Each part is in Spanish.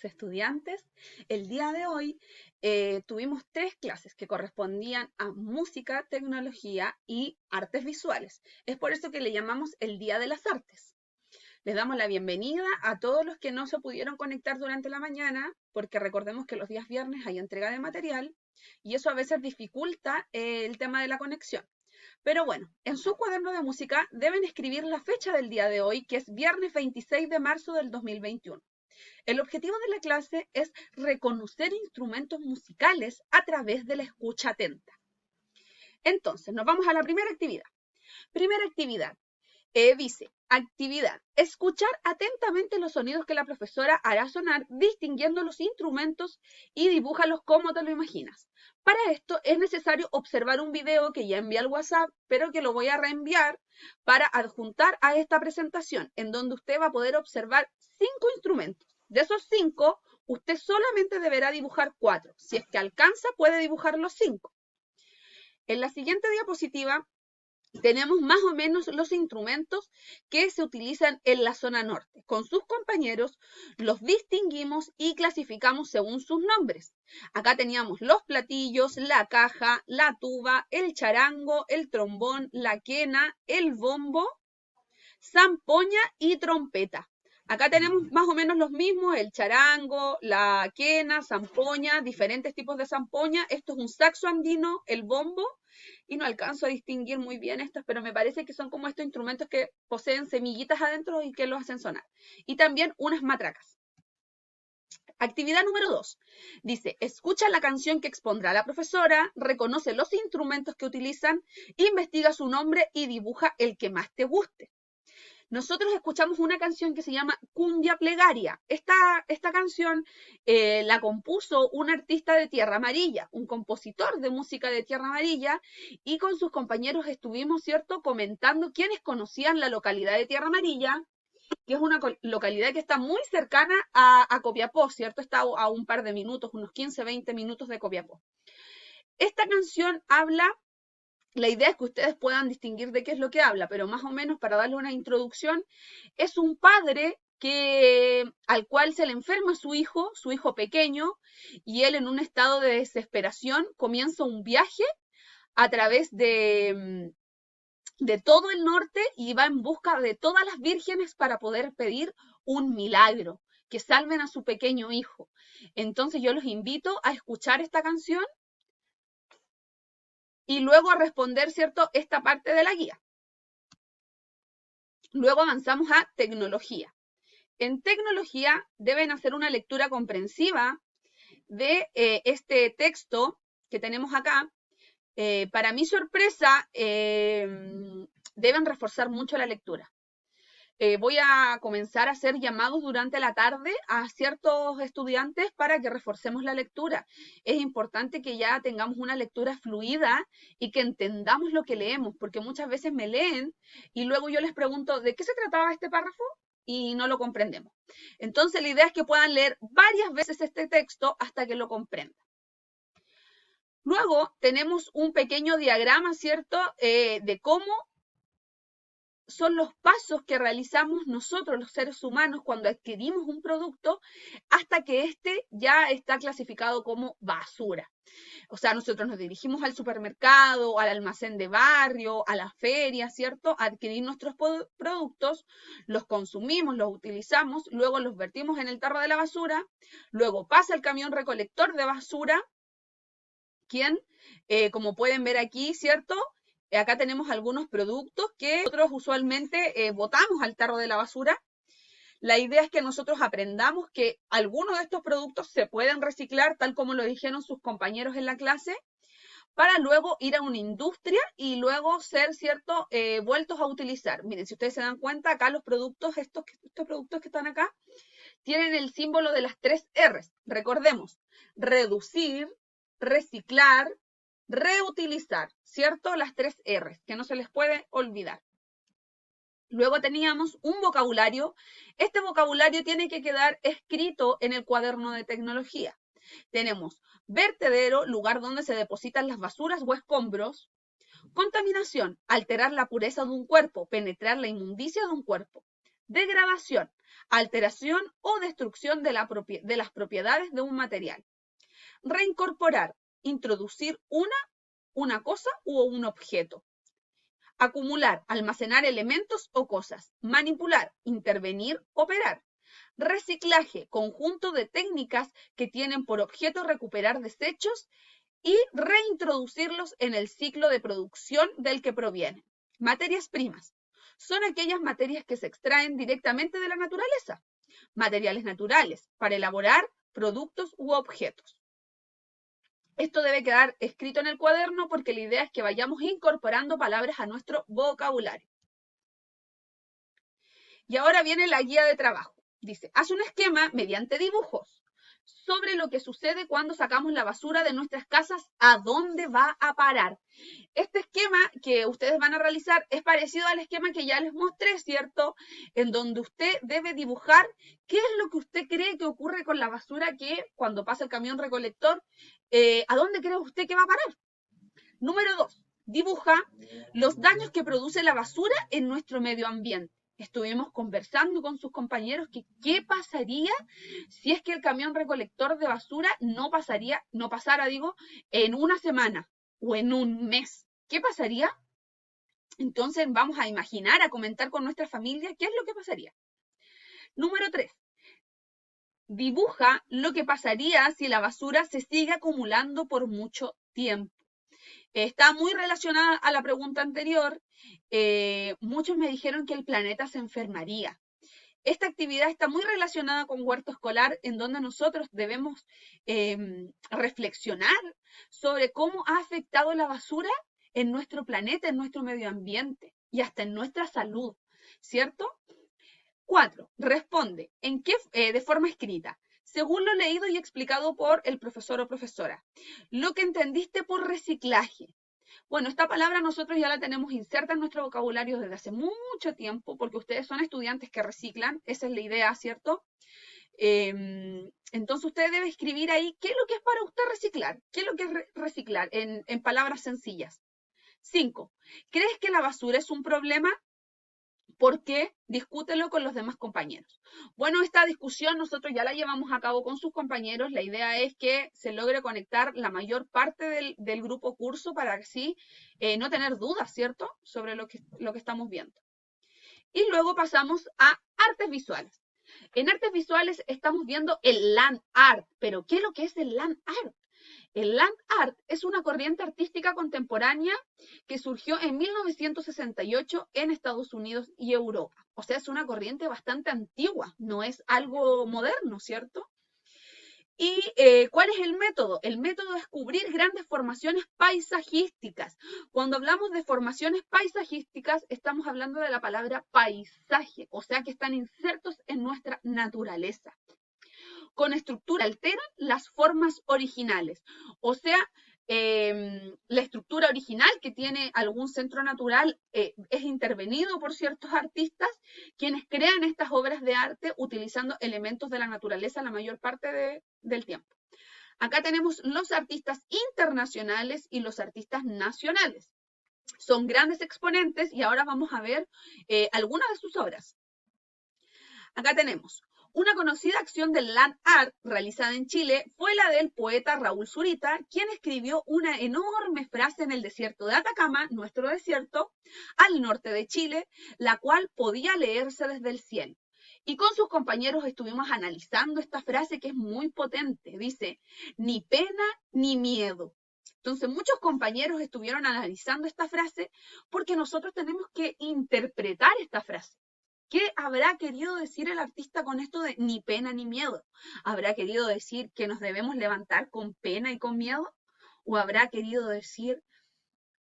queridos estudiantes. El día de hoy tuvimos 3 clases que correspondían a música, tecnología y artes visuales. Es por eso que le llamamos el Día de las Artes. Les damos la bienvenida a todos los que no se pudieron conectar durante la mañana, porque recordemos que los días viernes hay entrega de material y eso a veces dificulta el tema de la conexión. Pero bueno, en su cuaderno de música deben escribir la fecha del día de hoy, que es viernes 26 de marzo del 2021. El objetivo de la clase es reconocer instrumentos musicales a través de la escucha atenta. Entonces, nos vamos a la primera actividad. Primera actividad. Dice, actividad, escuchar atentamente los sonidos que la profesora hará sonar distinguiendo los instrumentos y dibújalos como te lo imaginas. Para esto es necesario observar un video que ya envié al WhatsApp, pero que lo voy a reenviar para adjuntar a esta presentación, en donde usted va a poder observar 5 instrumentos. De esos 5, usted solamente deberá dibujar 4. Si es que alcanza, puede dibujar los 5. En la siguiente diapositiva tenemos más o menos los instrumentos que se utilizan en la zona norte. Con sus compañeros los distinguimos y clasificamos según sus nombres. Acá teníamos los platillos, la caja, la tuba, el charango, el trombón, la quena, el bombo, zampoña y trompeta. Acá tenemos más o menos los mismos, el charango, la quena, zampoña, diferentes tipos de zampoña. Esto es un saxo andino, el bombo, y no alcanzo a distinguir muy bien estos, pero me parece que son como estos instrumentos que poseen semillitas adentro y que los hacen sonar. Y también unas matracas. Actividad número 2. Dice, escucha la canción que expondrá la profesora, reconoce los instrumentos que utilizan, investiga su nombre y dibuja el que más te guste. Nosotros escuchamos una canción que se llama Cumbia Plegaria. Esta canción la compuso un artista de Tierra Amarilla, un compositor de música de Tierra Amarilla, y con sus compañeros estuvimos, ¿cierto?, comentando quiénes conocían la localidad de Tierra Amarilla, que es una localidad que está muy cercana a Copiapó, ¿cierto? Está a un par de minutos, unos 15, 20 minutos de Copiapó. Esta canción habla... La idea es que ustedes puedan distinguir de qué es lo que habla, pero más o menos para darle una introducción, es un padre al cual se le enferma su hijo pequeño, y él en un estado de desesperación comienza un viaje a través de todo el norte y va en busca de todas las vírgenes para poder pedir un milagro, que salven a su pequeño hijo. Entonces yo los invito a escuchar esta canción y luego a responder, ¿cierto?, esta parte de la guía. Luego avanzamos a tecnología. En tecnología deben hacer una lectura comprensiva de este texto que tenemos acá. Para mi sorpresa, deben reforzar mucho la lectura. Voy a comenzar a hacer llamados durante la tarde a ciertos estudiantes para que reforcemos la lectura. Es importante que ya tengamos una lectura fluida y que entendamos lo que leemos, porque muchas veces me leen y luego yo les pregunto, ¿de qué se trataba este párrafo? Y no lo comprendemos. Entonces la idea es que puedan leer varias veces este texto hasta que lo comprendan. Luego tenemos un pequeño diagrama, ¿cierto?, de cómo son los pasos que realizamos nosotros, los seres humanos, cuando adquirimos un producto hasta que éste ya está clasificado como basura. O sea, nosotros nos dirigimos al supermercado, al almacén de barrio, a la feria, ¿cierto? A adquirir nuestros productos, los consumimos, los utilizamos, luego los vertimos en el tarro de la basura, luego pasa el camión recolector de basura, quien, como pueden ver aquí, ¿cierto?, acá tenemos algunos productos que nosotros usualmente botamos al tarro de la basura. La idea es que nosotros aprendamos que algunos de estos productos se pueden reciclar, tal como lo dijeron sus compañeros en la clase, para luego ir a una industria y luego ser, ¿cierto?, vueltos a utilizar. Miren, si ustedes se dan cuenta, acá los productos, estos productos que están acá, tienen el símbolo de las 3 R's. Recordemos, reducir, reciclar, reutilizar, ¿cierto? Las 3 R's, que no se les puede olvidar. Luego teníamos un vocabulario. Este vocabulario tiene que quedar escrito en el cuaderno de tecnología. Tenemos vertedero, lugar donde se depositan las basuras o escombros. Contaminación, alterar la pureza de un cuerpo, penetrar la inmundicia de un cuerpo. Degradación, alteración o destrucción de las propiedades de un material. Reincorporar, introducir una cosa u un objeto. Acumular, almacenar elementos o cosas. Manipular, intervenir, operar. Reciclaje, conjunto de técnicas que tienen por objeto recuperar desechos y reintroducirlos en el ciclo de producción del que provienen. Materias primas. Son aquellas materias que se extraen directamente de la naturaleza. Materiales naturales para elaborar productos u objetos. Esto debe quedar escrito en el cuaderno porque la idea es que vayamos incorporando palabras a nuestro vocabulario. Y ahora viene la guía de trabajo. Dice, haz un esquema mediante dibujos sobre lo que sucede cuando sacamos la basura de nuestras casas, a dónde va a parar. Este esquema que ustedes van a realizar es parecido al esquema que ya les mostré, ¿cierto? En donde usted debe dibujar qué es lo que usted cree que ocurre con la basura que cuando pasa el camión recolector, ¿a dónde cree usted que va a parar? Número 2, dibuja los daños que produce la basura en nuestro medio ambiente. Estuvimos conversando con sus compañeros que qué pasaría si es que el camión recolector de basura no pasara en una semana o en un mes. ¿Qué pasaría? Entonces vamos a imaginar, a comentar con nuestra familia qué es lo que pasaría. Número 3. Dibuja lo que pasaría si la basura se sigue acumulando por mucho tiempo. Está muy relacionada a la pregunta anterior. Muchos me dijeron que el planeta se enfermaría. Esta actividad está muy relacionada con huerto escolar, en donde nosotros debemos reflexionar sobre cómo ha afectado la basura en nuestro planeta, en nuestro medio ambiente y hasta en nuestra salud, ¿cierto? 4. Responde de forma escrita, según lo leído y explicado por el profesor o profesora. Lo que entendiste por reciclaje. Bueno, esta palabra nosotros ya la tenemos inserta en nuestro vocabulario desde hace mucho tiempo, porque ustedes son estudiantes que reciclan, esa es la idea, ¿cierto? Entonces usted debe escribir ahí qué es lo que es para usted reciclar, qué es lo que es reciclar en palabras sencillas. 5. ¿Crees que la basura es un problema? ¿Por qué? Discútelo con los demás compañeros. Bueno, esta discusión nosotros ya la llevamos a cabo con sus compañeros. La idea es que se logre conectar la mayor parte del grupo curso para así no tener dudas, ¿cierto? Sobre lo que estamos viendo. Y luego pasamos a artes visuales. En artes visuales estamos viendo el land art. ¿Pero qué es lo que es el land art? El land art es una corriente artística contemporánea que surgió en 1968 en Estados Unidos y Europa. O sea, es una corriente bastante antigua, no es algo moderno, ¿cierto? ¿Y cuál es el método? El método es cubrir grandes formaciones paisajísticas. Cuando hablamos de formaciones paisajísticas, estamos hablando de la palabra paisaje, o sea que están insertos en nuestra naturaleza. Con estructura alteran las formas originales. O sea, la estructura original que tiene algún centro natural es intervenido por ciertos artistas quienes crean estas obras de arte utilizando elementos de la naturaleza la mayor parte del tiempo. Acá tenemos los artistas internacionales y los artistas nacionales. Son grandes exponentes y ahora vamos a ver algunas de sus obras. Acá tenemos una conocida acción del land art realizada en Chile fue la del poeta Raúl Zurita, quien escribió una enorme frase en el desierto de Atacama, nuestro desierto, al norte de Chile, la cual podía leerse desde el cielo. Y con sus compañeros estuvimos analizando esta frase que es muy potente. Dice, ni pena ni miedo. Entonces muchos compañeros estuvieron analizando esta frase porque nosotros tenemos que interpretar esta frase. ¿Qué habrá querido decir el artista con esto de ni pena ni miedo? ¿Habrá querido decir que nos debemos levantar con pena y con miedo? ¿O habrá querido decir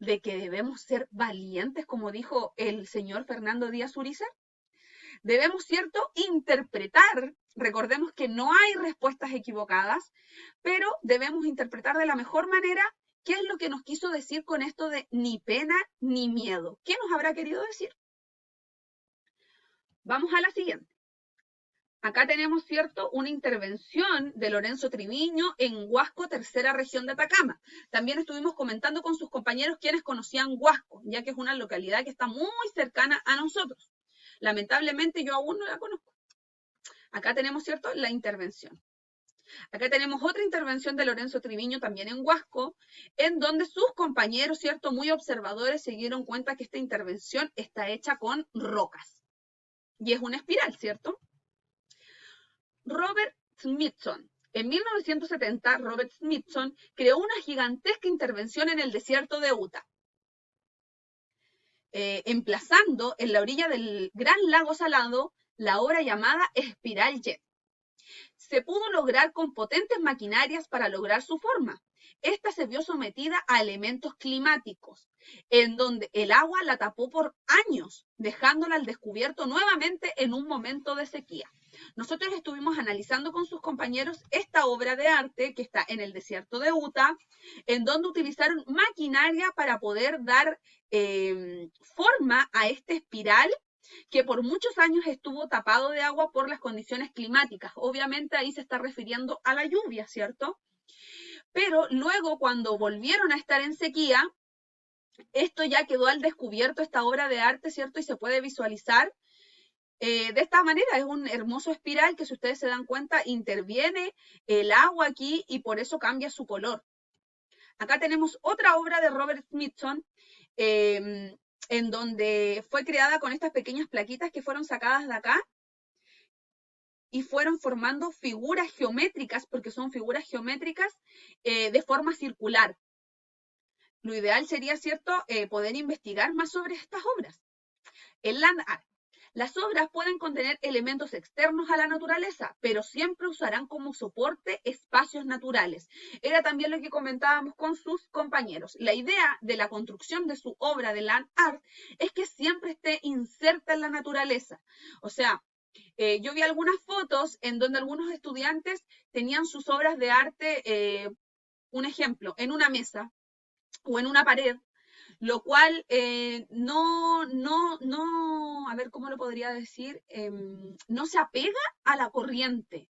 de que debemos ser valientes, como dijo el señor Fernando Díaz Urizar? Debemos, ¿cierto?, interpretar. Recordemos que no hay respuestas equivocadas, pero debemos interpretar de la mejor manera qué es lo que nos quiso decir con esto de ni pena ni miedo. ¿Qué nos habrá querido decir? Vamos a la siguiente. Acá tenemos, ¿cierto?, una intervención de Lorenzo Triviño en Huasco, tercera región de Atacama. También estuvimos comentando con sus compañeros quienes conocían Huasco, ya que es una localidad que está muy cercana a nosotros. Lamentablemente yo aún no la conozco. Acá tenemos, ¿cierto?, la intervención. Acá tenemos otra intervención de Lorenzo Triviño, también en Huasco, en donde sus compañeros, ¿cierto?, muy observadores, se dieron cuenta que esta intervención está hecha con rocas. Y es una espiral, ¿cierto? Robert Smithson. En 1970, Robert Smithson creó una gigantesca intervención en el desierto de Utah, emplazando en la orilla del Gran Lago Salado la obra llamada Espiral Jet. Se pudo lograr con potentes maquinarias para lograr su forma. Esta se vio sometida a elementos climáticos, en donde el agua la tapó por años, dejándola al descubierto nuevamente en un momento de sequía. Nosotros estuvimos analizando con sus compañeros esta obra de arte que está en el desierto de Utah, en donde utilizaron maquinaria para poder dar forma a esta espiral que por muchos años estuvo tapado de agua por las condiciones climáticas. Obviamente ahí se está refiriendo a la lluvia, ¿cierto? Pero luego cuando volvieron a estar en sequía, esto ya quedó al descubierto, esta obra de arte, ¿cierto? Y se puede visualizar de esta manera. Es un hermoso espiral que, si ustedes se dan cuenta, interviene el agua aquí y por eso cambia su color. Acá tenemos otra obra de Robert Smithson, en donde fue creada con estas pequeñas plaquitas que fueron sacadas de acá y fueron formando figuras geométricas, porque son figuras geométricas de forma circular. Lo ideal sería, ¿cierto?, poder investigar más sobre estas obras. El land art. Las obras pueden contener elementos externos a la naturaleza, pero siempre usarán como soporte espacios naturales. Era también lo que comentábamos con sus compañeros. La idea de la construcción de su obra de land art es que siempre esté inserta en la naturaleza. O sea, yo vi algunas fotos en donde algunos estudiantes tenían sus obras de arte, un ejemplo, en una mesa o en una pared, lo cual a ver, ¿cómo lo podría decir? No se apega a la corriente.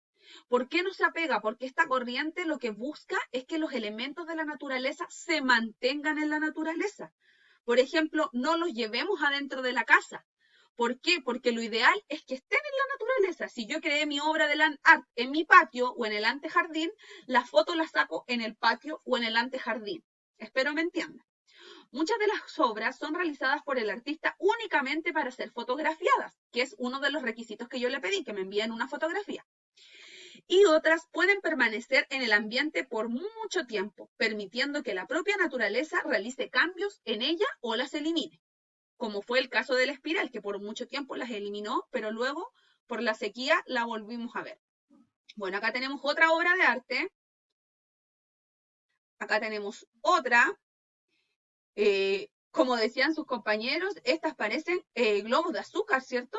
¿Por qué no se apega? Porque esta corriente lo que busca es que los elementos de la naturaleza se mantengan en la naturaleza. Por ejemplo, no los llevemos adentro de la casa. ¿Por qué? Porque lo ideal es que estén en la naturaleza. Si yo creé mi obra de land art en mi patio o en el antejardín, la foto la saco en el patio o en el antejardín. Espero me entiendan. Muchas de las obras son realizadas por el artista únicamente para ser fotografiadas, que es uno de los requisitos que yo le pedí, que me envíen una fotografía. Y otras pueden permanecer en el ambiente por mucho tiempo, permitiendo que la propia naturaleza realice cambios en ella o las elimine, como fue el caso de la espiral, que por mucho tiempo las eliminó, pero luego por la sequía la volvimos a ver. Bueno, acá tenemos otra obra de arte. Acá tenemos otra. Como decían sus compañeros, estas parecen globos de azúcar, ¿cierto?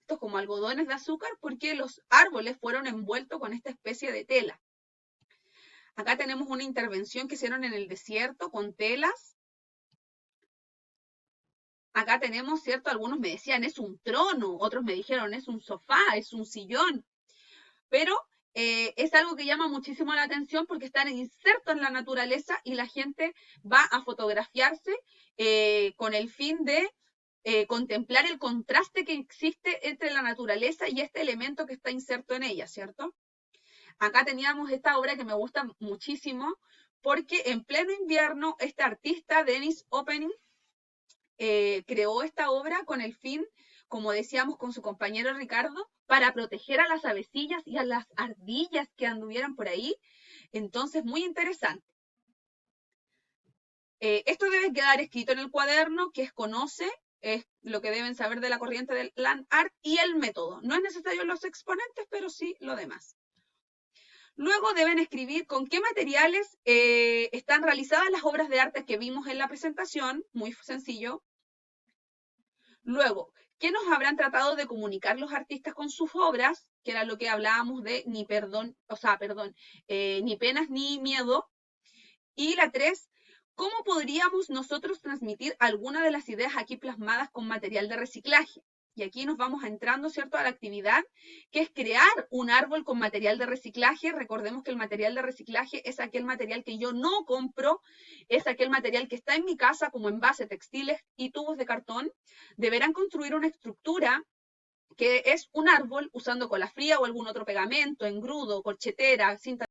Estos como algodones de azúcar, porque los árboles fueron envueltos con esta especie de tela. Acá tenemos una intervención que hicieron en el desierto con telas. Acá tenemos, ¿cierto? Algunos me decían, es un trono, otros me dijeron, es un sofá, es un sillón. Pero es algo que llama muchísimo la atención porque están insertos en la naturaleza y la gente va a fotografiarse con el fin de contemplar el contraste que existe entre la naturaleza y este elemento que está inserto en ella, ¿cierto? Acá teníamos esta obra que me gusta muchísimo porque en pleno invierno este artista, Dennis Opening, creó esta obra con el fin, como decíamos con su compañero Ricardo, para proteger a las avecillas y a las ardillas que anduvieran por ahí. Entonces, muy interesante. Esto debe quedar escrito en el cuaderno, que es conoce, es lo que deben saber de la corriente del land art y el método. No es necesario los exponentes, pero sí lo demás. Luego deben escribir con qué materiales están realizadas las obras de arte que vimos en la presentación, muy sencillo. Luego, ¿qué nos habrán tratado de comunicar los artistas con sus obras? Que era lo que hablábamos de ni penas ni miedo. Y la 3, ¿cómo podríamos nosotros transmitir alguna de las ideas aquí plasmadas con material de reciclaje? Y aquí nos vamos entrando, ¿cierto?, a la actividad, que es crear un árbol con material de reciclaje. Recordemos que el material de reciclaje es aquel material que yo no compro, es aquel material que está en mi casa como envase, textiles y tubos de cartón. Deberán construir una estructura que es un árbol usando cola fría o algún otro pegamento, engrudo, corchetera, cinta